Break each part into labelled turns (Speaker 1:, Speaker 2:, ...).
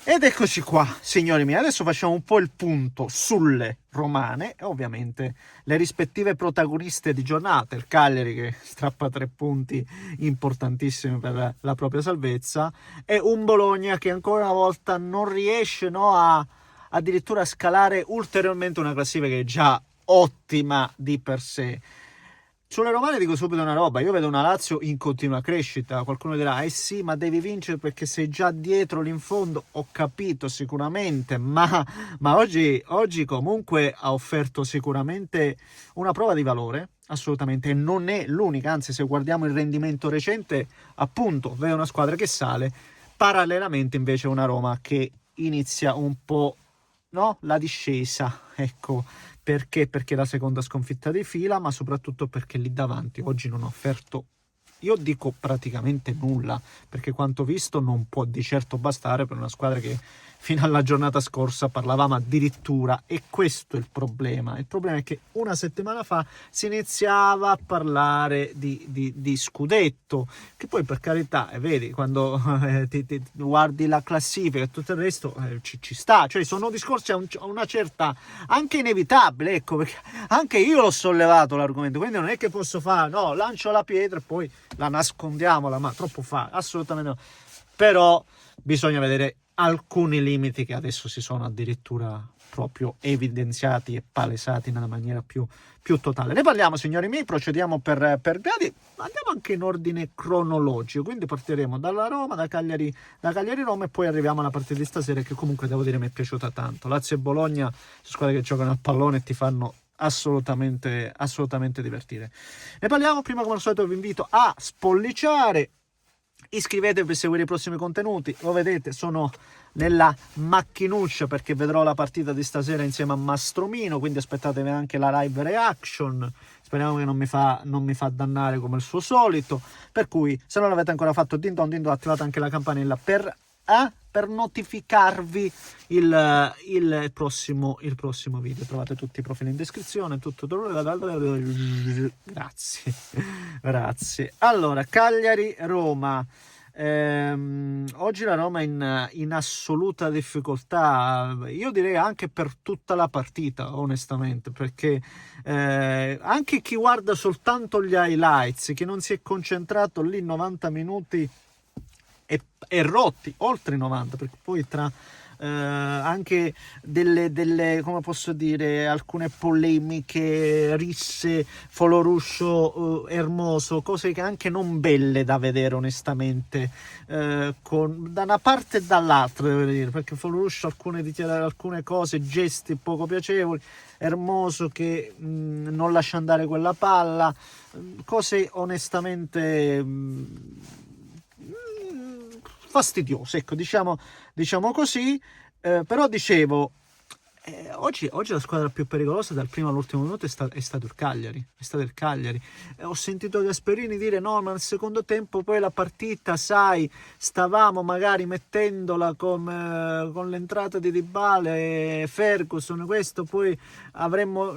Speaker 1: Ed eccoci qua, signori miei, adesso facciamo un po' il punto sulle romane e ovviamente le rispettive protagoniste di giornata, il Cagliari che strappa 3 punti importantissimi per la propria salvezza e un Bologna che ancora una volta non riesce, no, a addirittura scalare ulteriormente una classifica che è già ottima di per sé. Sulle romane dico subito una roba, io vedo una Lazio in continua crescita, qualcuno dirà, eh sì, ma devi vincere perché sei già dietro lì in fondo, ho capito sicuramente, ma oggi comunque ha offerto sicuramente una prova di valore, assolutamente, e non è l'unica, anzi se guardiamo il rendimento recente, appunto, vedo una squadra che sale, parallelamente invece una Roma che inizia un po', no, la discesa, ecco. Perché? Perché è la seconda sconfitta di fila, ma soprattutto perché lì davanti oggi non ha offerto, io dico praticamente nulla, perché quanto visto non può di certo bastare per una squadra che fino alla giornata scorsa parlavamo addirittura, e questo è il problema. Il problema è che una settimana fa si iniziava a parlare di scudetto, che poi per carità, vedi, quando ti guardi la classifica e tutto il resto ci sta, cioè sono discorsi a una certa, anche inevitabile, ecco, perché anche io l'ho sollevato l'argomento, quindi non è che posso fare, no, lancio la pietra e poi la nascondiamola, ma troppo fa, assolutamente no. Però bisogna vedere alcuni limiti che adesso si sono addirittura proprio evidenziati e palesati nella maniera più totale. Ne parliamo, signori miei, procediamo per gradi, andiamo anche in ordine cronologico, quindi partiremo dalla Roma, da Cagliari Roma, e poi arriviamo alla partita di stasera che comunque devo dire mi è piaciuta tanto. Lazio e Bologna, squadre che giocano a pallone e ti fanno assolutamente divertire. Ne parliamo. Prima, come al solito, vi invito a spolliciare, iscrivetevi per seguire i prossimi contenuti. Lo vedete, sono nella macchinuccia perché vedrò la partita di stasera insieme a Mastromino, quindi aspettatevi anche la live reaction. Speriamo che non mi fa dannare come il suo solito, per cui se non l'avete ancora fatto, din don, attivate anche la campanella per notificarvi il prossimo video. Trovate tutti i profili in descrizione, tutto. Grazie. Allora, Cagliari Roma. Oggi la Roma in assoluta difficoltà, io direi anche per tutta la partita, onestamente, perché anche chi guarda soltanto gli highlights, che non si è concentrato lì 90 minuti e rotti, oltre i 90, perché poi tra anche delle, come posso dire, alcune polemiche, risse, Foloruscio, Ermoso, cose che anche non belle da vedere onestamente, da una parte e dall'altra, devo dire, perché Foloruscio alcune cose, gesti poco piacevoli, Ermoso che non lascia andare quella palla, cose onestamente fastidiose, ecco, diciamo così, però dicevo, oggi la squadra più pericolosa dal primo all'ultimo minuto è stato il Cagliari. Ho sentito Gasperini dire no, ma nel secondo tempo poi la partita, sai, stavamo magari mettendola con l'entrata di Dybala e Ferguson, questo poi avremmo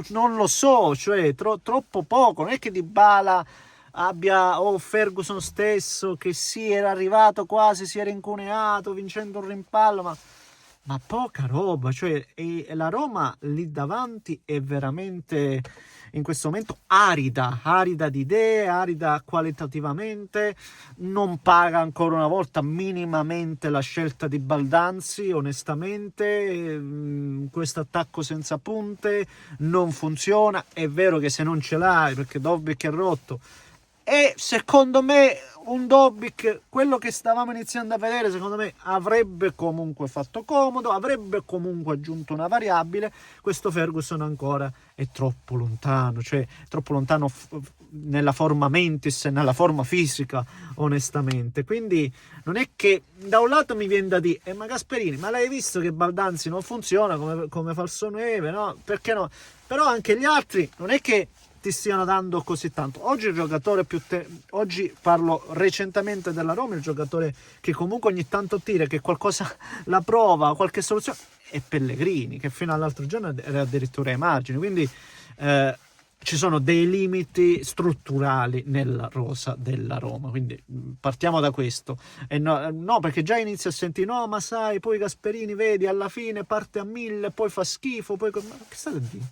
Speaker 1: non lo so, cioè troppo poco, non è che Dybala abbia, o Ferguson stesso, che sì, era arrivato quasi, si era incuneato vincendo un rimpallo, ma poca roba, cioè, e la Roma lì davanti è veramente in questo momento arida di idee, arida qualitativamente, non paga ancora una volta minimamente la scelta di Baldanzi, onestamente, questo attacco senza punte non funziona. È vero che se non ce l'hai, perché Dobbik è rotto, e secondo me un Dobbik, quello che stavamo iniziando a vedere, secondo me avrebbe comunque fatto comodo, avrebbe comunque aggiunto una variabile. Questo Ferguson ancora è troppo lontano, cioè troppo lontano nella forma mentis e nella forma fisica, onestamente. Quindi non è che da un lato mi viene da dire ma Gasperini, ma l'hai visto che Baldanzi non funziona come falsoneve, no? Perché no? Però anche gli altri non è che ti stiano dando così tanto. Oggi il giocatore oggi parlo recentemente della Roma, il giocatore che comunque ogni tanto tira, che qualcosa la prova, qualche soluzione, è Pellegrini, che fino all'altro giorno era addirittura ai margini. Quindi ci sono dei limiti strutturali nella rosa della Roma, quindi partiamo da questo. E no, perché già inizio a sentire, no, ma sai, poi Gasperini, vedi, alla fine parte a 1000, poi fa schifo, poi... Ma che state a dire?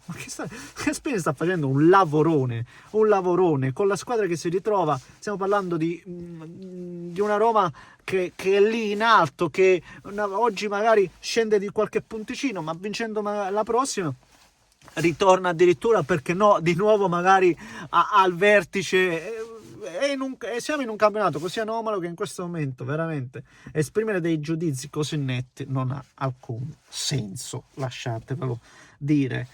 Speaker 1: Gasperini sta facendo un lavorone, con la squadra che si ritrova, stiamo parlando di una Roma che è lì in alto, che oggi magari scende di qualche punticino, ma vincendo la prossima ritorna addirittura, perché no, di nuovo magari al vertice. E siamo in un campionato così anomalo che in questo momento veramente esprimere dei giudizi così netti non ha alcun senso, lasciatevelo dire.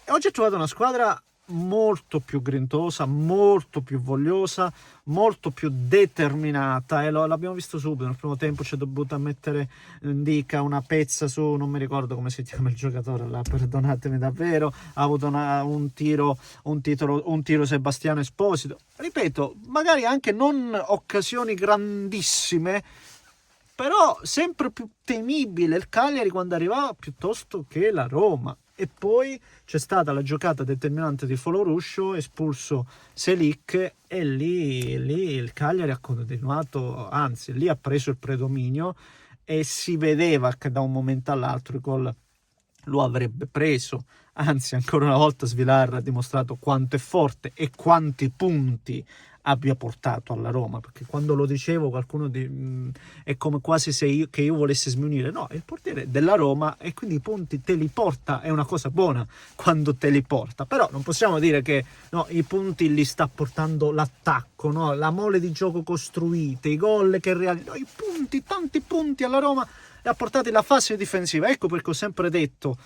Speaker 1: E oggi ho trovato una squadra molto più grintosa, molto più vogliosa, molto più determinata, e l'abbiamo visto subito. Nel primo tempo ci è dovuta mettere Indica una pezza su, non mi ricordo come si chiama il giocatore là, perdonatemi davvero, ha avuto un tiro Sebastiano Esposito, ripeto, magari anche non occasioni grandissime, però sempre più temibile il Cagliari quando arrivava piuttosto che la Roma. E poi c'è stata la giocata determinante di Foloruscio, espulso Selic, e lì il Cagliari ha continuato, anzi lì ha preso il predominio, e si vedeva che da un momento all'altro il gol lo avrebbe preso. Anzi, ancora una volta Svilar ha dimostrato quanto è forte e quanti punti abbia portato alla Roma, perché quando lo dicevo qualcuno è come quasi che io volessi sminuire. No, è il portiere della Roma, e quindi i punti te li porta, è una cosa buona quando te li porta, però non possiamo dire che no, i punti li sta portando l'attacco, no? La mole di gioco costruite, i gol che realizzano, no, i punti, tanti punti alla Roma li ha portati la fase difensiva. Ecco perché ho sempre detto,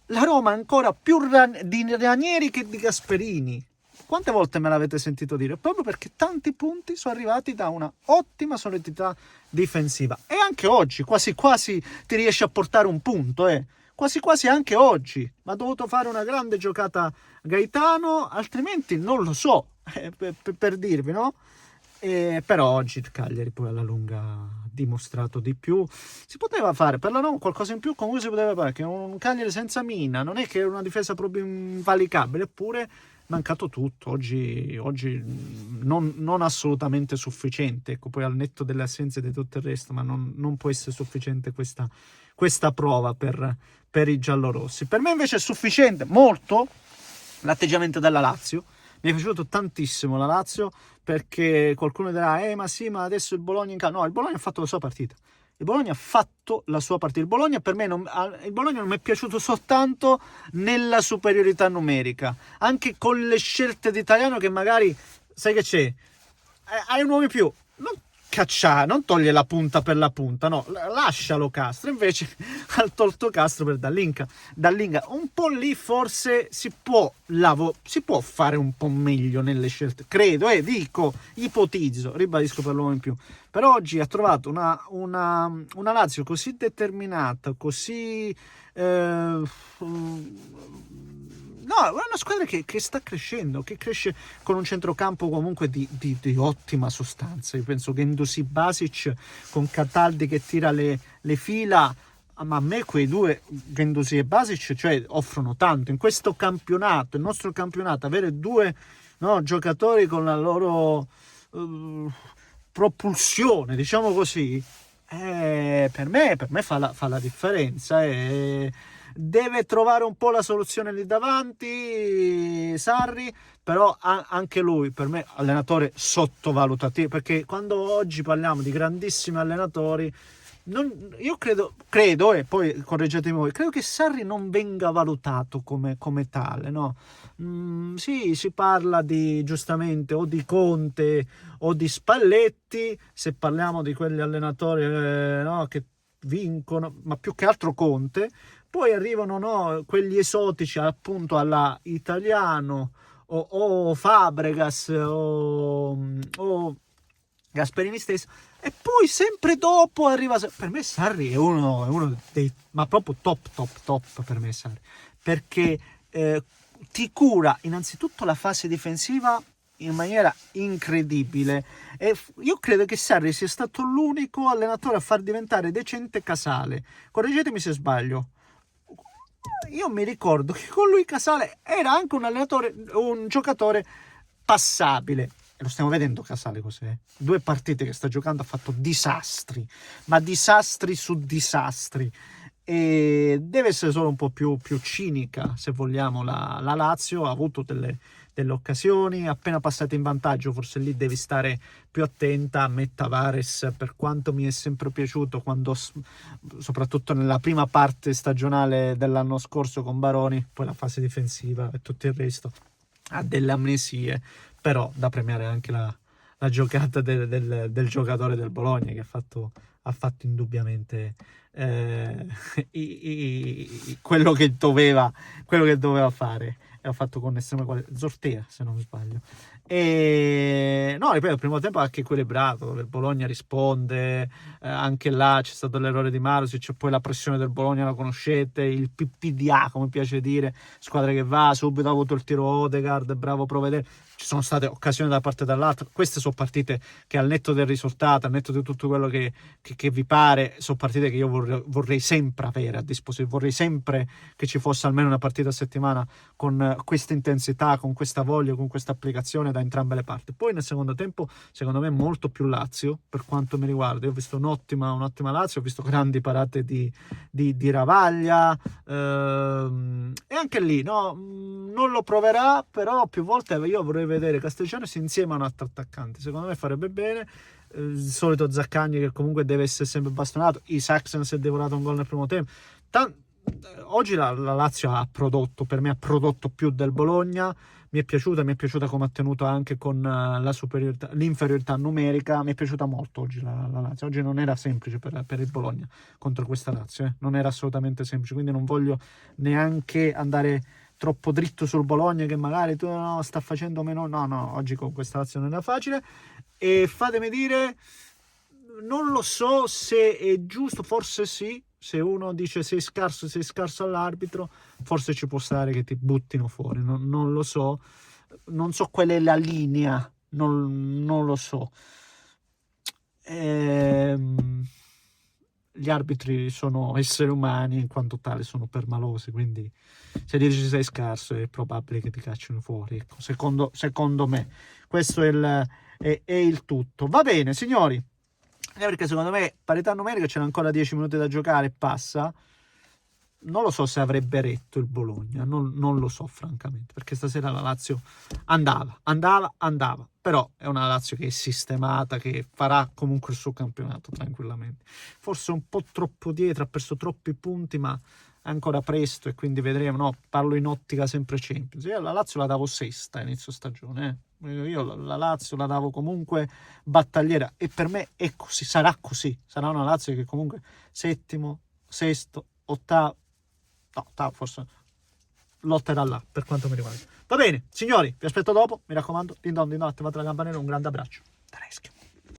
Speaker 1: la Roma è ancora più di Ranieri che di Gasperini. Quante volte me l'avete sentito dire? Proprio perché tanti punti sono arrivati da una ottima solidità difensiva. E anche oggi, quasi quasi ti riesce a portare un punto, quasi quasi anche oggi. Ma ha dovuto fare una grande giocata Gaetano, altrimenti non lo so, per dirvi, no? Però oggi il Cagliari poi alla lunga ha dimostrato di più. Si poteva fare per la Roma qualcosa in più, comunque si poteva fare, che un Cagliari senza Mina non è che è una difesa proprio invalicabile, eppure mancato tutto oggi non assolutamente sufficiente. Ecco, poi al netto delle assenze di tutto il resto, ma non può essere sufficiente questa prova per i giallorossi. Per me invece è sufficiente molto l'atteggiamento della Lazio. Mi è piaciuto tantissimo la Lazio, perché qualcuno dirà ma sì, ma adesso il Bologna in casa. No, il Bologna ha fatto la sua partita. Il Bologna ha fatto la sua partita. Il Bologna per me il Bologna non mi è piaciuto soltanto nella superiorità numerica, anche con le scelte di Italiano, che magari, sai che c'è? Hai un uomo in più, non cacciare, non toglie la punta per la punta, no, lascialo Castro. Invece ha tolto Castro per Dallinga. Un po' lì forse si può fare un po' meglio nelle scelte, credo, ipotizzo, ribadisco, per l'uomo in più. Però oggi ha trovato una Lazio così determinata, così no, è una squadra che sta crescendo, che cresce con un centrocampo comunque di ottima sostanza. Io penso che Guendouzi, Basic, con Cataldi che tira le fila, ma a me quei due, Guendouzi e Basic, cioè, offrono tanto in questo campionato, il nostro campionato. Avere due giocatori con la loro propulsione, diciamo così, per me fa la differenza. Deve trovare un po' la soluzione lì davanti Sarri, però anche lui per me allenatore sottovalutativo, perché quando oggi parliamo di grandissimi allenatori, io credo, e poi correggetemi voi, credo che Sarri non venga valutato come tale, no? Sì, si parla giustamente o di Conte o di Spalletti, se parliamo di quegli allenatori che vincono, ma più che altro Conte. Poi arrivano quegli esotici appunto alla Italiano o Fabregas o Gasperini stesso, e poi sempre dopo arriva. Per me Sarri è uno dei, ma proprio top per me Sarri, perché ti cura innanzitutto la fase difensiva in maniera incredibile, e io credo che Sarri sia stato l'unico allenatore a far diventare decente Casale. Correggetemi se sbaglio. io mi ricordo che con lui Casale era anche un allenatore, un giocatore passabile. E lo stiamo vedendo Casale cos'è. 2 partite che sta giocando ha fatto disastri, ma disastri su disastri. E deve essere solo un po' più cinica, se vogliamo, la Lazio. Ha avuto delle occasioni, appena passate in vantaggio, forse lì devi stare più attenta. A me Tavares, per quanto mi è sempre piaciuto, quando, soprattutto nella prima parte stagionale dell'anno scorso con Baroni, poi la fase difensiva e tutto il resto, ha delle amnesie, però da premiare anche la giocata del giocatore del Bologna, che ha fatto indubbiamente quello che doveva fare, e ha fatto con estrema qualità. Zortea, se non mi sbaglio. E no, ripeto, il primo tempo è anche equilibrato, dove il Bologna risponde, anche là c'è stato l'errore di Marusic, poi la pressione del Bologna la conoscete, il PPDA, come piace dire, squadra che va, subito ha avuto il tiro Odegaard, bravo Provedere. Ci sono state occasioni da parte e dall'altra. Queste sono partite che, al netto del risultato, al netto di tutto quello che vi pare, sono partite che io vorrei sempre avere a disposizione. Vorrei sempre che ci fosse almeno una partita a settimana con questa intensità, con questa voglia, con questa applicazione da entrambe le parti. Poi nel secondo tempo, secondo me, molto più Lazio, per quanto mi riguarda. Io ho visto un'ottima Lazio, ho visto grandi parate di Ravaglia, e anche lì non lo proverà, però più volte io vorrei vedere Castellanos insieme a un altro attaccante. Secondo me farebbe bene. Il solito Zaccagni, che comunque deve essere sempre bastonato. Isaacsen si è devorato un gol nel primo tempo. Oggi la Lazio ha prodotto più del Bologna. Mi è piaciuta come ha tenuto anche con l'inferiorità numerica. Mi è piaciuta molto oggi la Lazio. Oggi non era semplice per il Bologna contro questa Lazio, non era assolutamente semplice, quindi non voglio neanche andare troppo dritto sul Bologna, che magari sta facendo meno. No, oggi con questa Lazio non era facile. E fatemi dire, non lo so se è giusto, forse sì. Se uno dice sei scarso all'arbitro, forse ci può stare che ti buttino fuori. Non lo so, non so qual è la linea, non lo so. Gli arbitri sono esseri umani, in quanto tali sono permalosi, quindi se dici sei scarso è probabile che ti cacciano fuori, ecco, secondo me. Questo è il tutto. Va bene, signori, perché secondo me parità numerica, c'erano ancora 10 minuti da giocare e passa. Non lo so se avrebbe retto il Bologna, non lo so francamente, perché stasera la Lazio andava, però è una Lazio che è sistemata, che farà comunque il suo campionato tranquillamente. Forse un po' troppo dietro, ha perso troppi punti, ma è ancora presto e quindi vedremo. No, parlo in ottica sempre Champions. Io la Lazio la davo sesta a inizio stagione, Io la Lazio la davo comunque battagliera, e per me è così, sarà una Lazio che comunque settimo, sesto, ottavo, forse lotterà là, per quanto mi riguarda. Va bene, signori, vi aspetto dopo, mi raccomando, din don, attivate la campanella, un grande abbraccio da Reschio.